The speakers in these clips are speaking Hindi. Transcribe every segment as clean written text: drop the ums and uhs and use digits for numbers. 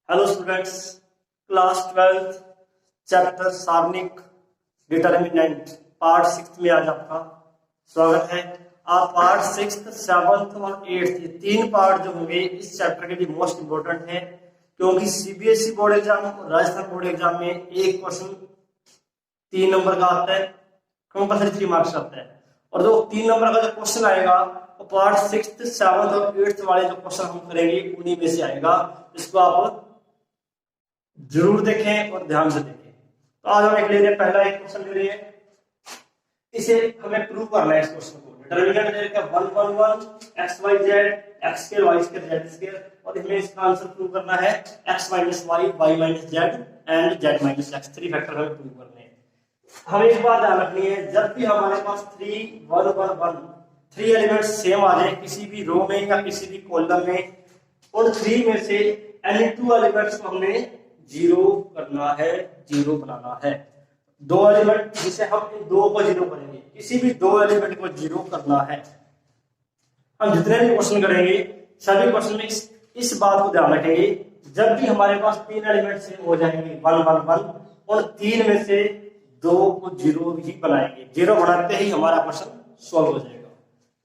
हेलो स्टूडेंट्स, क्लास 12 चैप्टर सारणिक डिटर्मिनेंट पार्ट 6 में आज आपका स्वागत है। आप पार्ट 6, 7 और 8 ये तीन पार्ट जो होंगे इस चैप्टर के लिए मोस्ट इंपोर्टेंट है, क्योंकि सीबीएसई बोर्ड एग्जाम और राजस्थान बोर्ड एग्जाम में एक क्वेश्चन 3 नंबर का आता है, कंपल्सरी 3 मार्क्स आता है। और जो 3 नंबर का जो क्वेश्चन आएगा वो पार्ट 6, 7 और 8 वाले जो क्वेश्चन हम करेंगे उन्हीं में से आएगा। इसको आप जरूर देखें और ध्यान से देखें। तो आज हम एक ले रहे हैं, पहला एक क्वेश्चन ले रहे हैं, इसे हमें प्रूव करना है। इस क्वेश्चन को डिटरमिनेंट दे रखा 1 1 1 x y z x square y square z square, और इसमें इसका आंसर प्रूव करना है x minus y y minus z and z minus x। 3 factor हमें प्रूव करने हैं। हमें एक बात ध्यान रखनी है, जब भी हमारे पास 3 1 1 1 3 एलिमेंट्स सेम आ जाए किसी भी रो में या किसी भी कॉलम में, उन 3 में से एनी 2 एलिमेंट्स को हमने जीरो करना है, जीरो बनाना है। 2 एलिमेंट जिसे हम इन 2 को जीरो करेंगे, किसी भी 2 एलिमेंट को जीरो करना है। हम जितने भी क्वेश्चन करेंगे सभी क्वेश्चन में इस बात को ध्यान रखेंगे, जब भी हमारे पास 3 एलिमेंट सेम हो जाएंगे 1 1 1, उन 3 में से 2 को जीरो ही बनाएंगे। जीरो बनाते ही हमारा क्वेश्चन सॉल्व हो जाएगा।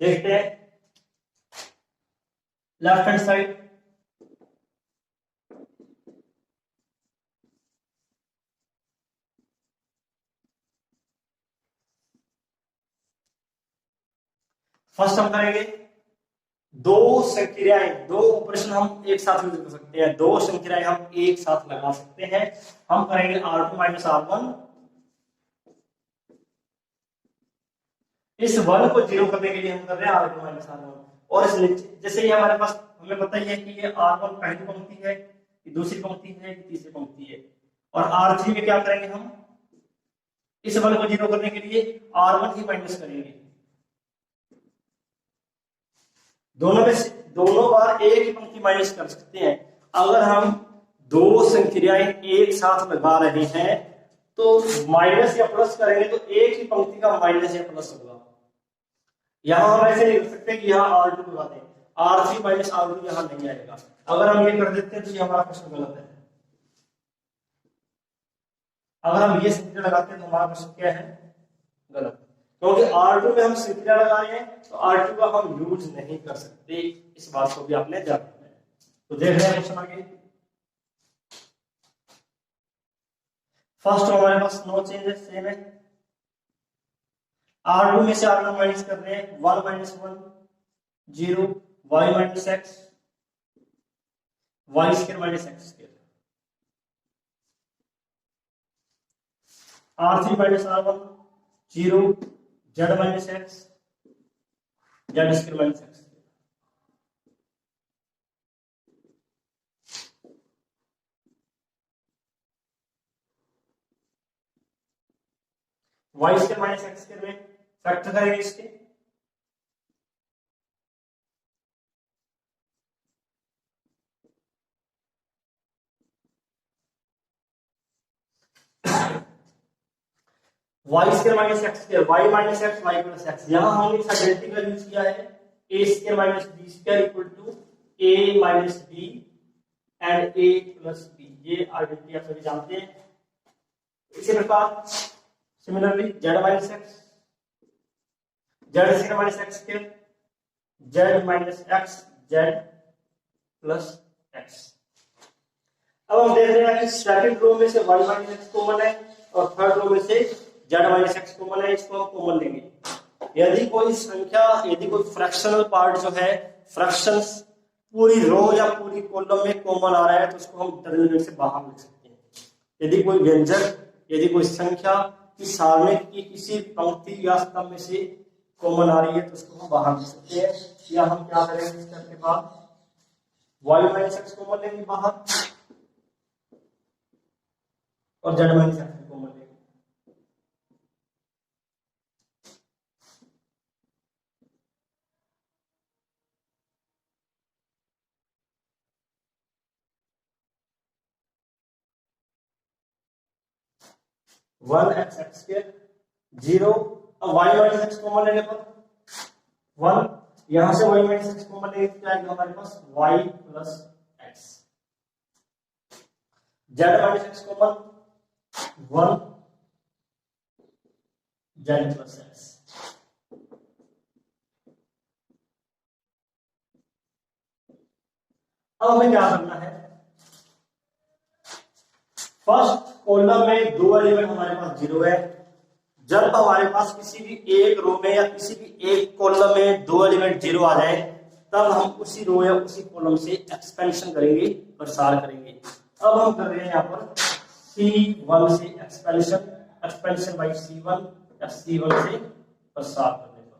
देखते हैं लेफ्ट हैंड साइड। फर्स्ट हम करेंगे दो संक्रियाएं, 2 ऑपरेशन हम एक साथ यूज कर सकते हैं, 2 संक्रियाएं हम एक साथ लगा सकते हैं। हम करेंगे r2 माइनस r1। इस 1 को जीरो करने के लिए हम कर रहे हैं r2 माइनस r1। और इस नीचे जैसे ही हमारे पास हमें पता ही है कि ये r1 पहली पंक्ति है, ये दूसरी पंक्ति है, ये तीसरी पंक्ति है, और r3 में क्या करेंगे हम इस 1 को जीरो करने के लिए r1 ही माइनस करेंगे। दोनों बार एक ही पंक्ति माइनस कर सकते हैं। अगर हम 2 संक्रियाएं एक साथ लगा रहे हैं तो माइनस या प्लस करेंगे तो एक ही पंक्ति का माइनस या प्लस होगा। यहां हम ऐसे नहीं कर सकते कि यहाँ r2 लगा दें, r3 माइनस r2 यहां नहीं आएगा। अगर हम ये कर देते हैं तो ये हमारा क्वेश्चन गलत है। अगर हम ये संक्रिया लगाते हैं तो हमारा क्वेश्चन क्या है, गलत, क्योंकि R2 में हम संक्रिया लगा रहे हैं तो R2 का हम यूज नहीं कर सकते। इस बात को भी आपने ध्यान रखना है। तो देख रहे हैं क्वेश्चन आगे। फर्स्ट हमारे पास नो चेंज है, सेम है। R2 में से R1 माइनस कर रहे हैं, 1 minus 1 0 y minus x y square minus x square, R3 minus R1 0 z minus x z square minus x, y square minus x square में फैक्टर करेंगे इसके, y square minus x square y minus x y plus x। यहां हमने इस आइडेंटिटी का यूज किया है, a square minus b square equal to a minus b and a plus b। ये आइडेंटिटी आप सभी जानते हैं। इसी प्रकार similarly z minus x z square minus x square z minus x z plus x। अब हम देख रहे हैं कि सेकंड रो में से y माइनस x कॉमन है और थर्ड रो में से z माइनस x कॉमन है। इसको हम कॉमन लेंगे। यदि कोई संख्या, यदि कोई फ्रैक्शनल पार्ट जो है, फ्रैक्शंस पूरी रो या पूरी कॉलम में कॉमन आ रहा है तो उसको हम डिटरमिनेंट से बाहर लिख सकते हैं। यदि कोई व्यंजक, यदि कोई संख्या की सारणिक की किसी पंक्ति या स्तंभ में से कॉमन आ रही है तो उसको हम बाहर लिख सकते हैं। या हम क्या करेंगे, इस स्टेप के बाद y माइनस x कॉमन लेंगे बाहर और z माइनस x कॉमन लेंगे। वन एक्स एक्स स्क्वायर 0, अब y माइनस एक्स कॉमन लेने पर 1, यहां से y माइनस एक्स कॉमन लेंगे तो क्या आएगा हमारे पास y plus x. Z minus x common 1 Z plus x. अब हमें क्या करना है, फर्स्ट कॉलम में दो एलिमेंट हमारे पास जीरो है। जब हमारे पास किसी भी एक रो में या किसी भी एक कॉलम में दो एलिमेंट जीरो आ जाए, तब हम उसी रो या उसी कॉलम से एक्सपेंशन करेंगे, प्रसार करेंगे। अब हम कर रहे हैं यहाँ पर C1 से एक्सपेंशन, एक्सपेंशन बाई C1 या C1 से प्रसार करने पर।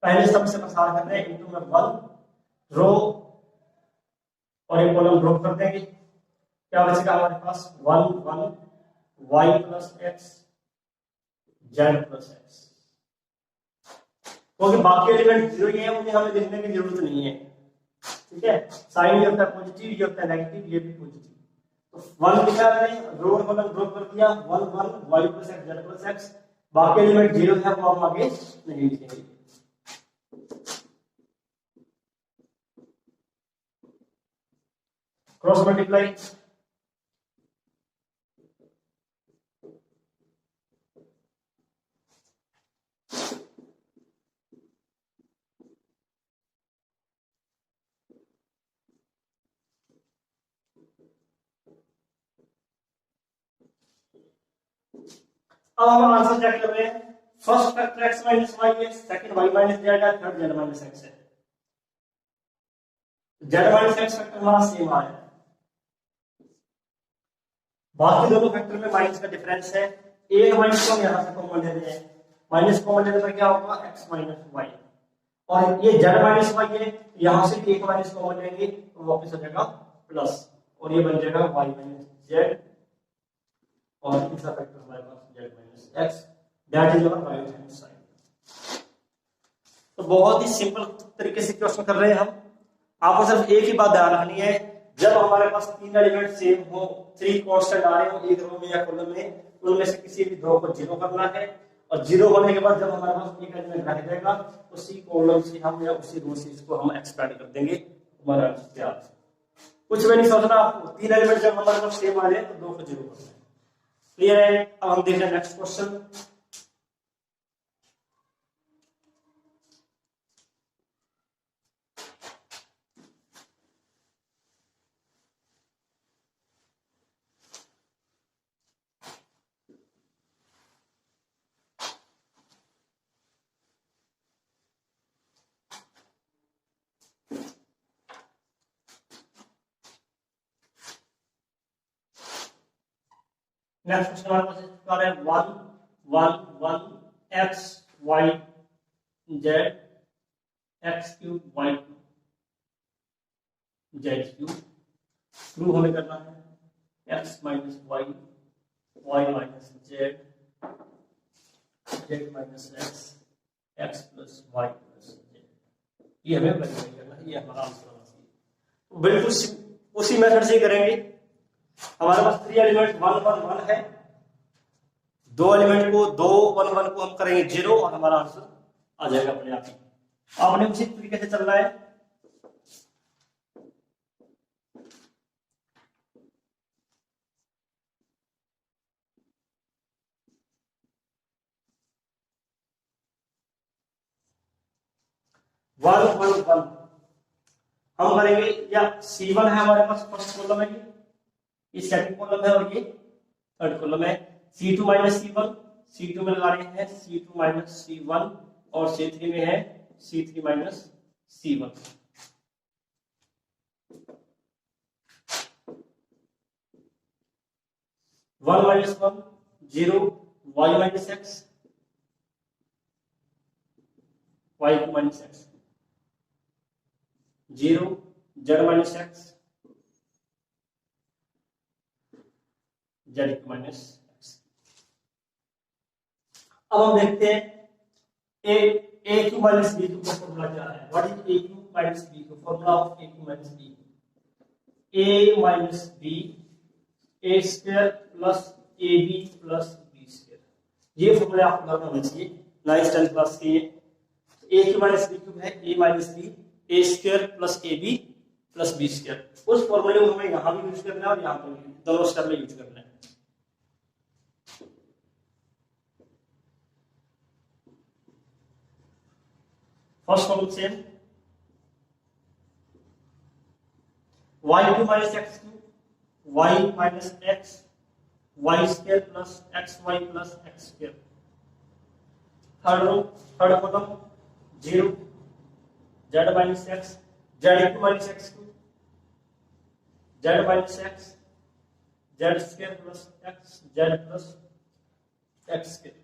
पहले सब से प्रसार कर रहे हैं, इनटू में 1 रो और एक कॉलम ड्रॉप कर देंगे। क्या बचेगा हमारे पास 1 1 y plus x Z plus x, क्योंकि बाकी एलिमेंट जीरो ही है, मुझे हमें लिखने की जरूरत नहीं है। ठीक है, साइन ये होता है पॉजिटिव, ये होता है नेगेटिव, ये भी पॉजिटिव। तो 1 लिखा है, रो और कॉलम ड्रॉप कर दिया, 1 1 y plus x Z plus x. बाकी एलिमेंट जीरो है, वो हम आगे नहीं लिखेंगे। क्रॉस मल्टीप्लाई, अब हम आंसर चेक कर रहे हैं। First factor x minus y है, सेकंड y माइनस जेड है, थर्ड z माइनस x है। z माइनस x फैक्टर हमारा सेम आ है, बाकी दोनों फैक्टर में माइनस का डिफरेंस है। एक माइनस को हम यहां से कॉमन ले रहे हैं, माइनस कॉमन लेने पर क्या होगा x माइनस वाई, और ये z माइनस वाई है, यहां से एक माइनस कॉमन लेंगे तो वापस आ जाएगा प्लस, और ये बन जाएगा y माइनस जेड, और तीसरा फैक्टर हमारे पास z minus x, that is our right hand side. तो बहुत ही सिंपल तरीके से क्वेश्चन कर रहे हैं हम। आपको सिर्फ एक ही बात ध्यान रखनी है, जब हमारे पास तीन एलिमेंट सेम हो, थ्री कांस्टेंट आ रहे हो एक रो में या कॉलम में, उनमें से किसी भी दो को जीरो करना है, और जीरो होने के बाद जब हमारे पास एक एलिमेंट रह जाएगा, उसी कॉलम से हम या उसी रो से इसको हम एक्सपेंड कर देंगे। हमारा तैयार, कुछ भी नहीं सोचना आपको। तीन एलिमेंट जब हमारे पास सेम आ जाए तो दो को जीरो करना है। क्लियर है? अब हम देख रहे हैं नेक्स्ट क्वेश्चन। नेक्स्ट क्वेश्चन हमारे पास इस है 1 1 1 x y z x cube y z cube. Prove हमें करना है x minus y y minus z z minus x x plus y plus z। ये हमें वेरीफाई करना है, ये हमारा आंसर होना चाहिए। बिल्कुल उसी मेथड से करेंगे। हमारे पास थ्री एलिमेंट 1 1 1 है, दो एलिमेंट को 2 1 1 को हम करेंगे जीरो, और हमारा आंसर आ जाएगा अपने आप ही। आपने उसी तरीके से चलना है। वन वन वन हम करेंगे, या C1 है हमारे पास फर्स्ट कॉलम है, ये सेकंड कॉलम है, और ये थर्ड कॉलम है। C2 माइनस C1, C2 में लगा रहे हैं C2 माइनस C1, और C3 में है C3 minus C1। One minus one zero, y minus x y minus x zero, z minus x z minus x. अब हम देखते हैं a क्यू माइनस बी का फॉर्मूला क्या है। What is a cube minus b का formula of a cube minus b? a minus b a square plus a b plus b square. ये फॉर्मूला आपको याद होना चाहिए, 9th 10th क्लास के। a cube minus b cube है a minus b a square plus a b plus b square. उस फॉर्मूले को हमें यहाँ भी यूज करना है और यहाँ पर भी, दोनों स्टेप में यूज करना है। First problem same, y2 minus x cube y minus x y square plus x Y plus x square. Third row, third column 0 z minus x z2 minus x cube z minus x z square plus x z plus x square.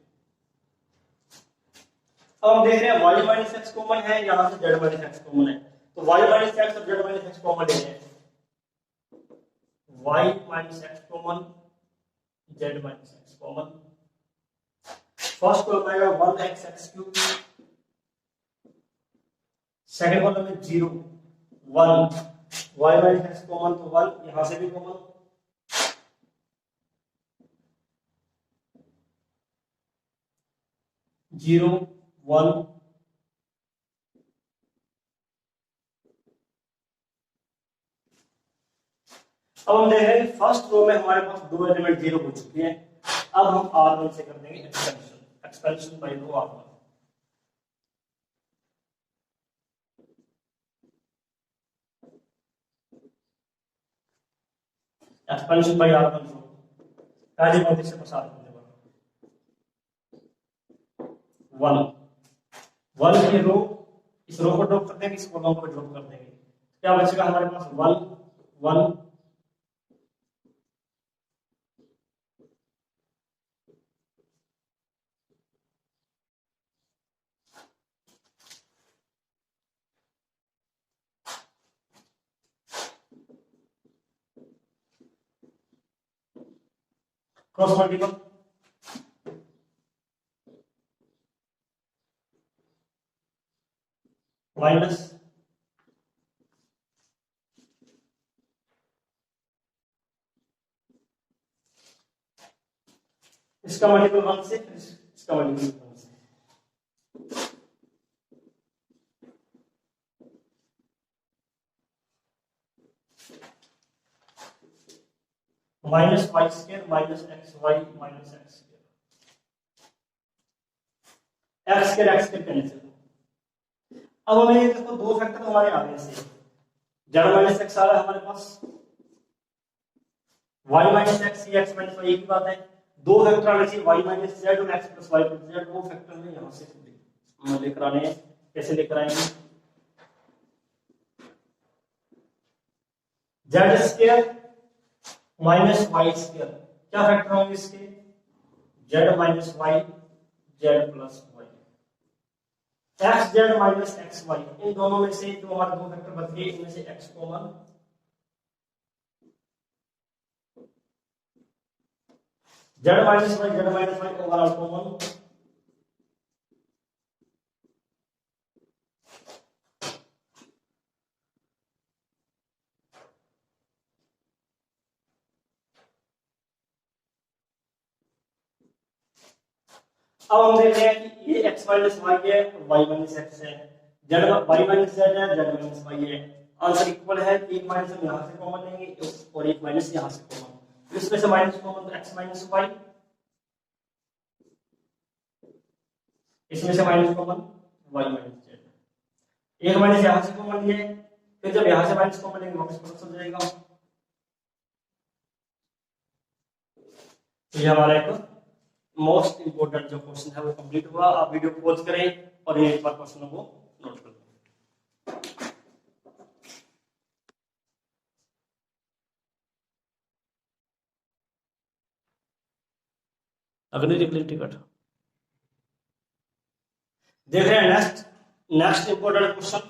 अब हम देख रहे हैं y माइनस एक्स कॉमन है, यहां से z माइनस एक्स कॉमन है, तो y माइनस एक्स और z माइनस एक्स कॉमन ले लें। y minus x common z minus x common. First column आएगा 1x x cube, second column में 0 1 y माइनस एक्स कॉमन तो 1, यहां से भी कॉमन 0 1। अब हम देख रहे हैं फर्स्ट रो में हमारे पास दो एलिमेंट 0 हो चुके हैं। अब हम R1 से कर देंगे एक्सपेंशन, एक्सपेंशन बाय रो R1। एक्सपेंशन बाय R1 रो पहली पंक्ति से पसार करने वाला 1 1 की रो, इस रो को ड्रॉप कर देंगे, इस कॉलम को ड्रॉप कर देंगे, क्या बचेगा हमारे पास 1 1। क्रॉस मल्टीपल माइनस इसका मल्टीपल 1 से, इसका मल्टीपल 1 से, minus y square minus x y minus x square, x square x square cancel. अब हमें देखो दो फैक्टर हमारे आ गए से, जेड माइनस एक्स आ रहा है हमारे पास, y minus x x minus y, एक ही बात है। दो फैक्टर आने से वाई माइनस जेड और x plus Y plus z, वो फैक्टर में यहां से लेकर आने हैं। कैसे लेकर आएंगे, z square minus y square, क्या फैक्टर होंगे इसके, z minus y Z plus y, x z minus x y. इन दोनों में से जो हमारे दो फैक्टर बच गए, इनमें से x common, z minus y overall common, अब हम देख रहे हैं कि ये x माइनस वाई है, y माइनस एक्स है, जेड वाई माइनस जेड है, जेड माइनस वाई है। आंसर इक्वल है, एक माइनस हम यहां से कॉमन लेंगे और एक माइनस यहां से कॉमन, इसमें से माइनस कॉमन तो x माइनस वाई, इसमें से minus common y minus Z, एक माइनस यहां से कॉमन लिए, फिर जब यहां से माइनस कॉमन लेंगे वापस प्लस हो जाएगा। तो ये हमारा एक मोस्ट इंपोर्टेंट जो क्वेश्चन है वो कंप्लीट हुआ। आप वीडियो को पॉज करें और ये एक बार क्वेश्चनों को नोट कर लें। अगली निकली टिकट देख रहे हैं। नेक्स्ट इंपोर्टेंट क्वेश्चन,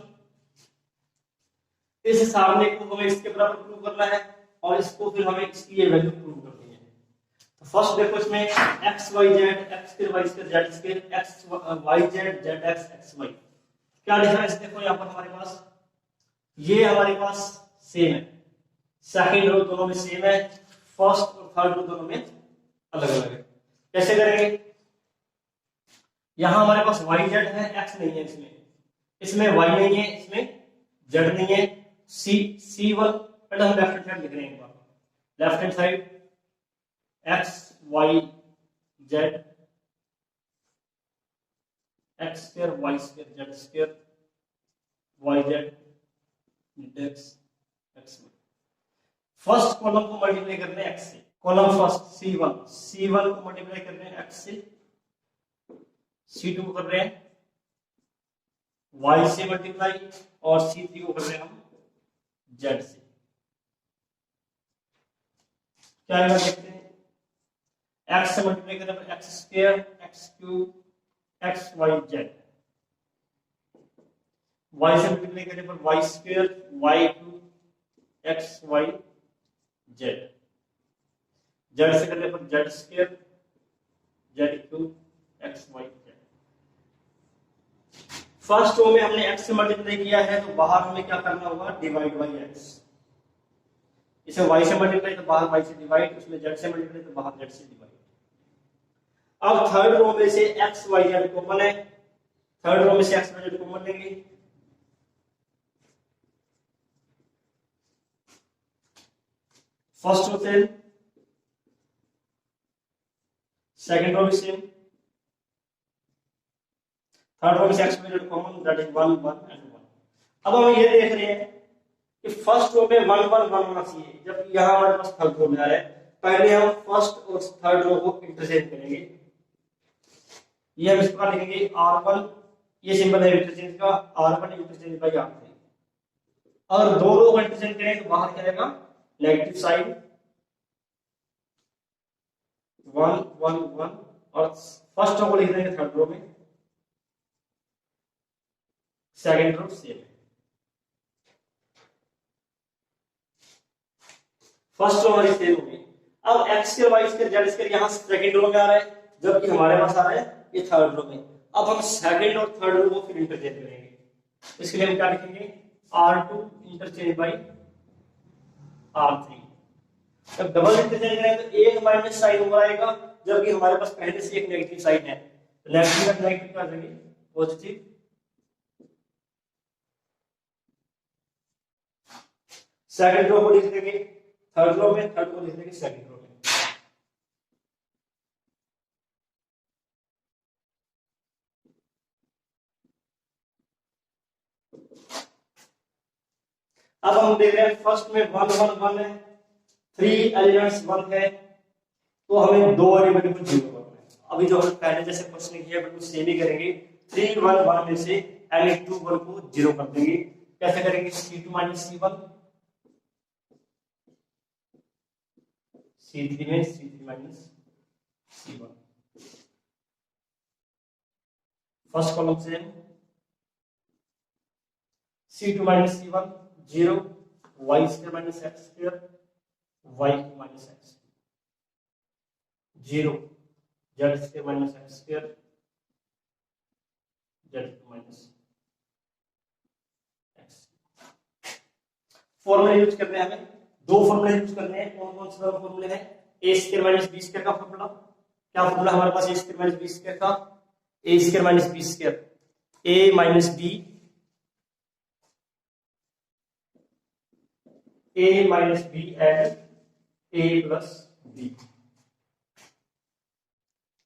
इस सारणी को हमें इसके बराबर प्रूव करना है और इसको फिर हमें इसकी ये वैल्यू प्रूव करनी है। तो फर्स्ट देखो इसमें x y z x square y square z square x y z z x x y, क्या डिफरेंस देखो यहाँ पर हमारे पास, ये हमारे पास सेम है, सेकंड रो दोनों में सेम है, फर्स्ट और थर्ड रो दोनों में अलग अलग है। कैसे करेंगे, यहां हमारे पास वाई जेड है, एक्स नहीं है, इसमें y नहीं है, इसमें z नहीं है, C1 पहले हम लेफ्ट हैंड साइड लिख रहे हैं एक बार। Left hand side x y z x square y square z square y z x x। First column को मल्टीप्लाई करने हैं x से, कॉलम फर्स्ट C1 को मल्टीप्लाई कर रहे हैं x से, C2 को कर रहे हैं y से मल्टीप्लाई, और C3 को कर रहे हैं हम z से। क्या आएगा देखते हैं। x से मल्टीप्लाई करने पर x square x cube x y z, y से मल्टीप्लाई करने पर y square y cube x y z, z से करने पर z square z cube x y z। First row में हमने x से मल्टीप्लाई किया है तो बाहर हमें क्या करना होगा, डिवाइड बाई x। इसे y से मल्टीप्लाई तो बाहर y से डिवाइड, उसमें z से मल्टीप्लाई तो बाहर z से डिवाइड। अब थर्ड रो में से x y z कॉमन है, थर्ड रो में से x y z कॉमन लेंगे। First row same, second row भी सेम, थर्ड रो में से x y z common, that is 1 1 and 1। अब हम ये देख रहे हैं कि फर्स्ट रो में 1 1 1 होना चाहिए, जबकि यहां हमारे पास थर्ड रो में आ रहा है। पहले हम फर्स्ट और थर्ड रो को इंटरचेंज करेंगे। ये हम इस प्रकार लिखेंगे R1, ये सिंबल है इंटरचेंज का, R1 इंटरचेंज बाय R3। अगर दो रो को इंटरचेंज करें तो बाहर क्या आएगा, नेगेटिव साइड 1 1 1, और फर्स्ट रो को लिख देंगे थर्ड रो में, सेकंड रो सेम है। फर्स्ट रो हमारी सेम होगी। अब x square y square z square यहां सेकंड रो में आ रहा है, जबकि हमारे पास आ रहा है ये थर्ड रो में। अब हम सेकंड और थर्ड रो को फिर इंटरचेंज करेंगे। इसके लिए हम क्या लिखेंगे, R2 इंटरचेंज बाई R3। जब डबल इंटरचेंज करें तो एक माइनस साइन ऊपर आएगा, जबकि हमारे पास पहले से एक नेगेटिव साइन है। नेगेटिव का नेगेटिव क्या देंगे, पॉजिटिव। सेकंड रो को लिख देंगे थर्ड रो में, थर्ड को लिख देंगे सेकंड रो में। अब हम देख रहे हैं फर्स्ट में 1 1 1 है, 3 एलिमेंट्स 1 है, तो हमें दो एलिमेंट को जीरो करना है। अभी जो हम पहले जैसे क्वेश्चन किया बिल्कुल सेम ही करेंगे। 3 1 1 में से एनी 2 1 को जीरो कर देंगे। कैसे करेंगे, C2 माइनस C1, C3 में C3 minus C1। First column से C2 minus C1 0, y square minus x square y minus x 0, z square minus x square z minus x। Formula use करने हैं, हमें दो फॉर्मूला यूज करने हैं। कौन कौन से फॉर्मूले हैं, a square minus b square का फॉर्मूला। क्या फॉर्मूला हमारे पास, a square minus b square का, a square minus b square, a minus b, a minus b and a plus b,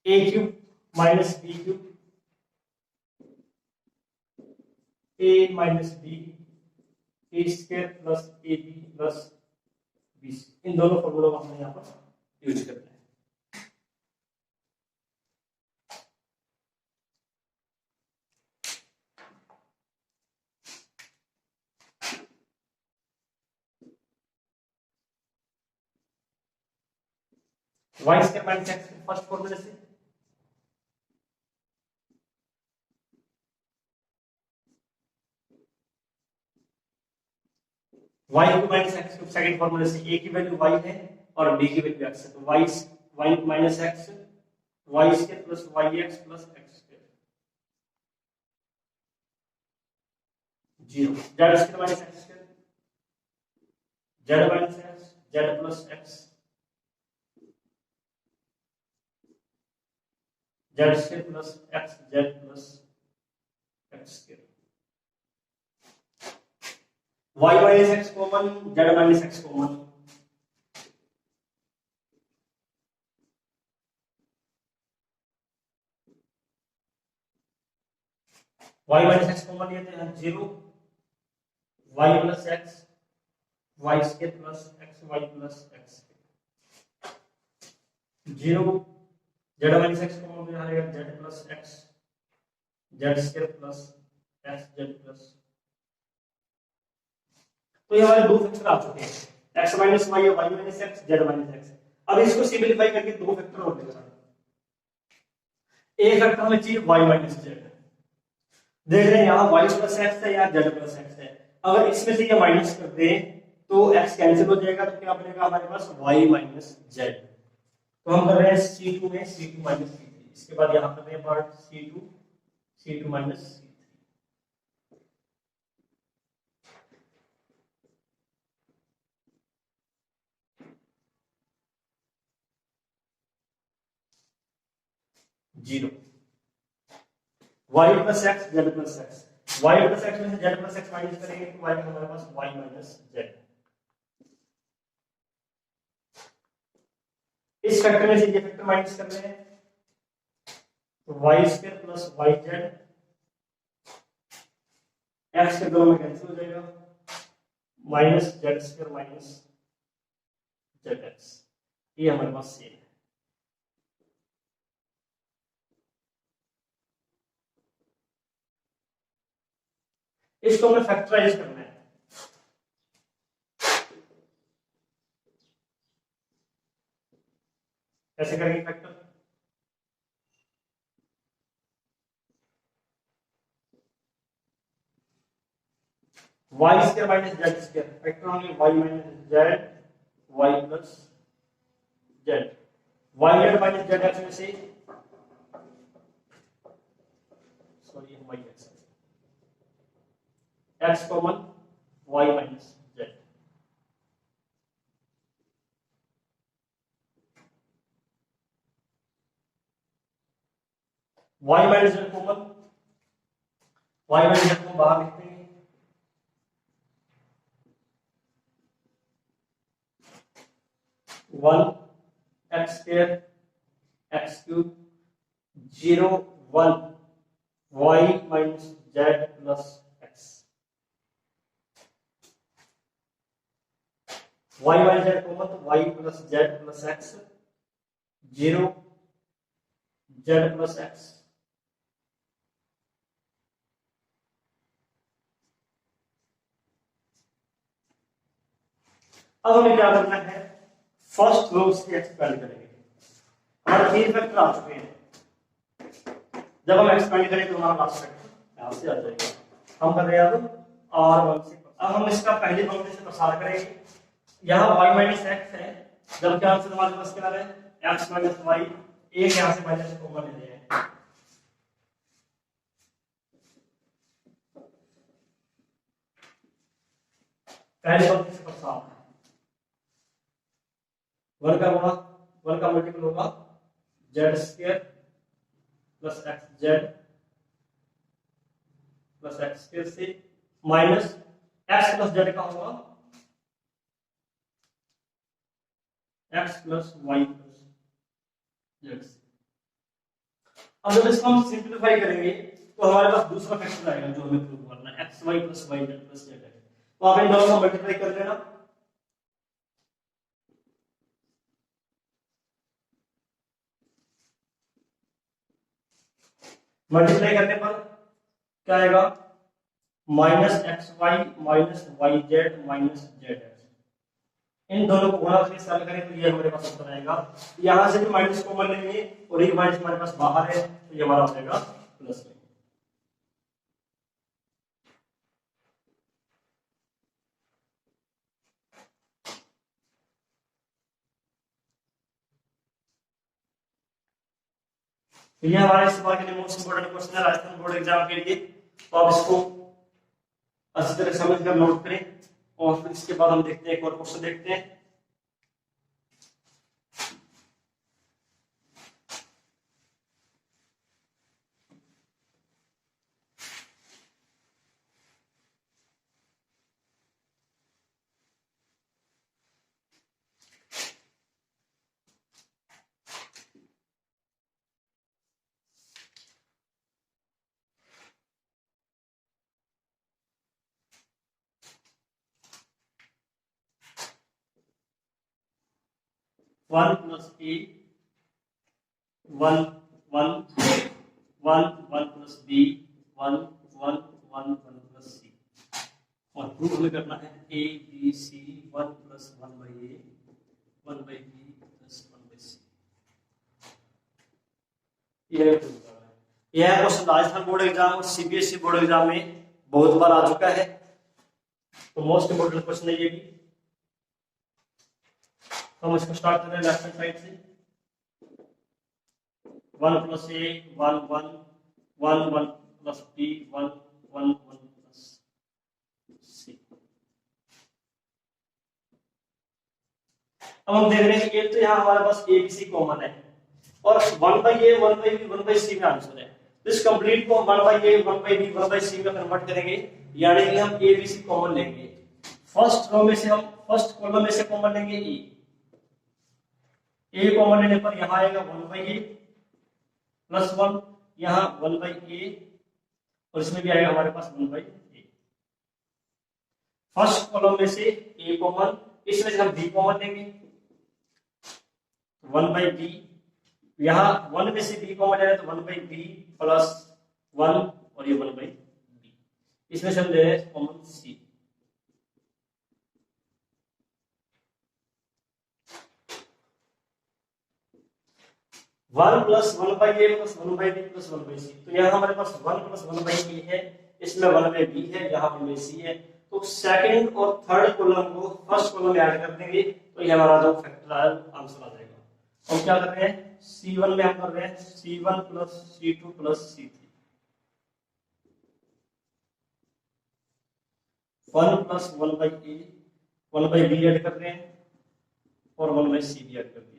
a cube minus b cube, a minus b, a square plus ab plus b। इन दोनों फॉर्मूलों को हमने यहाँ पर यूज करना है। y square minus x first फॉर्मूले से, y cube minus x cube second फॉर्मूले से, a की वैल्यू y है और b की वैल्यू x है, तो y minus x y square plus yx plus x square 0, z square minus x square, z minus x, z plus x, z square plus x, z plus x square. Y minus x common, z minus x common, y minus x common लेते हैं, zero y plus x y square plus x Y plus x, zero z minus x common यहाँ रहेगा, z plus x z square plus x Z plus. तो ये हमारे दो फैक्टर आ चुके हैं, x minus y y minus x z minus x. अब इसको सिंपलीफाई करके दो फैक्टर हो गए। एक फैक्टर हमें चाहिए वाई माइनस जेड, देख रहे हैं यहाँ वाई प्लस एक्स है, यहाँ जेड प्लस एक्स है। अगर इसमें से ये माइनस कर दे तो एक्स कैंसिल हो जाएगा, तो क्या बनेगा हमारे पास वाई माइनस जेड। तो हम कर रहे हैं C2 में C2 माइनस C3, इसके बाद यहाँ कर रहे हैं part C2 minus C3, zero y plus x Z plus x, Y plus x में से जेड प्लस एक्स माइनस करेंगे तो वाई हमारे पास वाई माइनस जेड। इस फैक्टर में से ये फैक्टर माइनस कर रहे हैं तो y square plus Y z, x के दोनों में कैंसिल हो जाएगा, minus z square minus z x, ये हमारे पास सेम है। इसको हमें फैक्टराइज करना है, कैसे करेंगे factor, y square minus z square, factor होंगे y minus z y plus z, y z minus z x में से sorry y x, x common y minus z, y minus z common, y minus z को बाहर लिखते हैं, one x square x cube, zero one y minus z plus x, y minus z common तो y plus z plus x, zero z plus x, अब हमें क्या करना है, फर्स्ट रो से एक्सपेंड करेंगे। हमारे तीन फैक्टर आ चुके हैं, जब हम एक्सपेंड करें तो हमारा लास्ट फैक्टर यहां से आ जाएगा। हम कर रहे हैं अब R1 से, अब हम इसका पहले पंक्ति से प्रसार करेंगे। यहाँ y माइनस एक्स है, जबकि आंसर हमारे पास क्या है x माइनस वाई, एक यहाँ से माइनस कॉमन ले रहे हैं, पहले पंक्ति से प्रसार, वन का गुणा वन का मल्टीपल होगा Z square plus x Z plus x square से माइनस एक्स प्लस जेड का होगा X plus Y plus Z से। अब जब इसको हम सिंप्लीफाई करेंगे तो हमारे पास दूसरा फैक्टर आएगा जो हमें प्रूव करना है, X Y plus Y Z plus Z X. तो आप इन दोनों को मल्टीप्लाई कर लेना, मल्टीप्लाई करने पर क्या आएगा, minus x y minus y z minus z x. इन दोनों को गुणा करके सरल करें तो ये हमारे पास उत्तर आएगा। यहां से भी माइनस कॉमन लेंगे और एक माइनस हमारे पास बाहर है तो ये हमारा हो जाएगा प्लस में। तो ये हमारे इस बार के लिए मोस्ट इंपोर्टेंट क्वेश्चन है राजस्थान बोर्ड एग्जाम के लिए, तो आप इसको अच्छी तरह समझ कर नोट करें। और फिर इसके बाद हम देखते हैं एक और क्वेश्चन देखते हैं। 1 plus a 1 1 1 1 plus B 1 1 1 1 plus c. और प्रूफ हमें करना है a b c 1 plus 1 by A 1 by B plus 1 by c. यह क्वेश्चन राजस्थान बोर्ड एग्जाम और सीबीएसई बोर्ड एग्जाम में बहुत बार आ चुका है, तो मोस्ट इंपोर्टेंट क्वेश्चन है ये भी। हम इसको स्टार्ट कर रहे हैं लेफ्ट हैंड साइड से। 1 plus a 1 1 1 1 plus B 1 1 1 plus सी। अब हम देख रहे हैं कि एक तो यहाँ हमारे पास ए बी सी कॉमन है और 1 by A 1 by b 1 by c में आंसर है। इस कंप्लीट को हम 1 by A 1 by b 1 by c में कन्वर्ट करेंगे, यानी कि हम ए बी सी कॉमन लेंगे। फर्स्ट रो में से हम फर्स्ट कॉलम में से कॉमन लेंगे ए कॉमन लेने पर यहां आएगा 1 बाई ए प्लस 1, यहां 1 बाई ए और इसमें भी आएगा हमारे पास 1 बाई ए। फर्स्ट कॉलम में से ए कॉमन, इसमें से हम बी कॉमन लेंगे 1 बाई बी, यहां 1 में से बी कॉमन ले रहे तो 1 बाई बी प्लस 1 और ये 1 बाई बी। इसमें से हम ले रहे हैं common c. One plus 1 by A plus 1 by B plus 1 by c. तो यहाँ हमारे पास 1 प्लस 1 बाई ए है, इसमें 1 बाई बी है, यहाँ 1 बाई सी है। तो सेकंड और थर्ड कॉलम को फर्स्ट कॉलम में ऐड कर देंगे तो ये हमारा जो फैक्टराइल आंसर आ जाएगा। हम क्या कर रहे हैं C1 में हम कर रहे हैं C1 plus C2 plus C3। 1 plus 1 by A 1 by B add कर रहे हैं और 1 बाई सी भी ऐड कर दिया।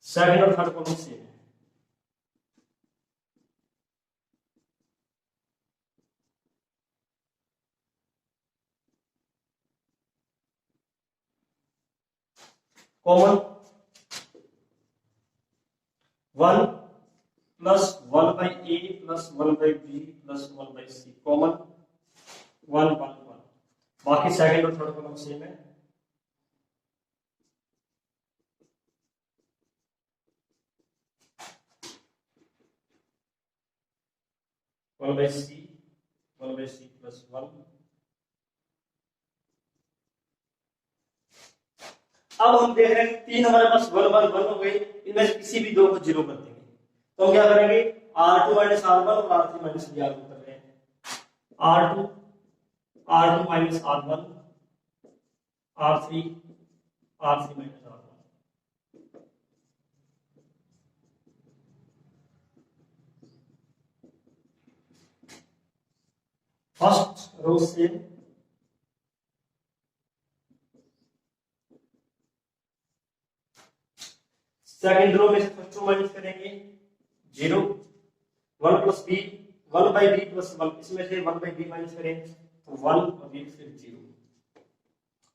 सेकंड और थर्ड कॉलम सेम है। Common 1 plus 1 by A plus 1 by B plus 1 by C, common 1 1 1। बाकी सेकंड और थर्ड कॉलम सेम है। One by C plus 1। अब हम देख रहे हैं तीन हमारे पास 1 1 1 हो गए, इनमें से किसी भी दो को जीरो कर देंगे। तो हम क्या करेंगे R2 माइनस R1 और R3 माइनस R2 कर रहे हैं। R2 minus R1 R3 minus R1। First row से सेकंड रो में से फर्स्ट रो माइनस करेंगे 0 1 plus B 1 by B plus 1, इसमें से 1 बाई बी माइनस करें तो 1 और ये फिर 0।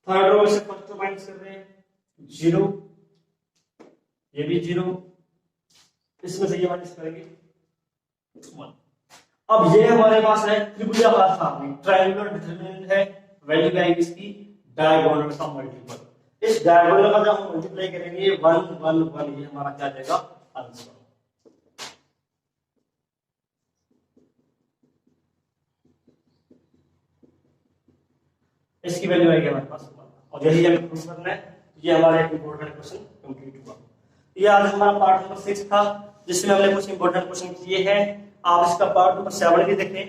थर्ड रो में से फर्स्ट रो माइनस कर रहे हैं 0, ये भी 0, इसमें से ये माइनस करेंगे 1। अब ये हमारे पास है त्रिभुजाकार सारणी, ट्रायंगुलर डिटरमिनेंट है, वैल्यू आएगी इसकी डायगोनल का मल्टीपल। इस डायगोनल का जब हम मल्टीप्लाई करेंगे 1 1 1, ये हमारा क्या जाएगा आंसर। इसकी वैल्यू आएगी हमारे पास 1 और यही हमें प्रूफ करना है। ये हमारा एक इंपॉर्टेंट क्वेश्चन कंप्लीट हुआ। ये आज हमारा पार्ट नंबर 6 था, जिसमें हमने कुछ इंपॉर्टेंट क्वेश्चन किए हैं। आप इसका पार्ट नंबर 7 भी देखें,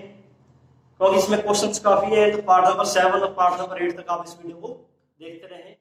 क्योंकि इसमें क्वेश्चंस काफी है। तो पार्ट नंबर 7 और पार्ट नंबर 8 तक आप इस वीडियो को देखते रहें।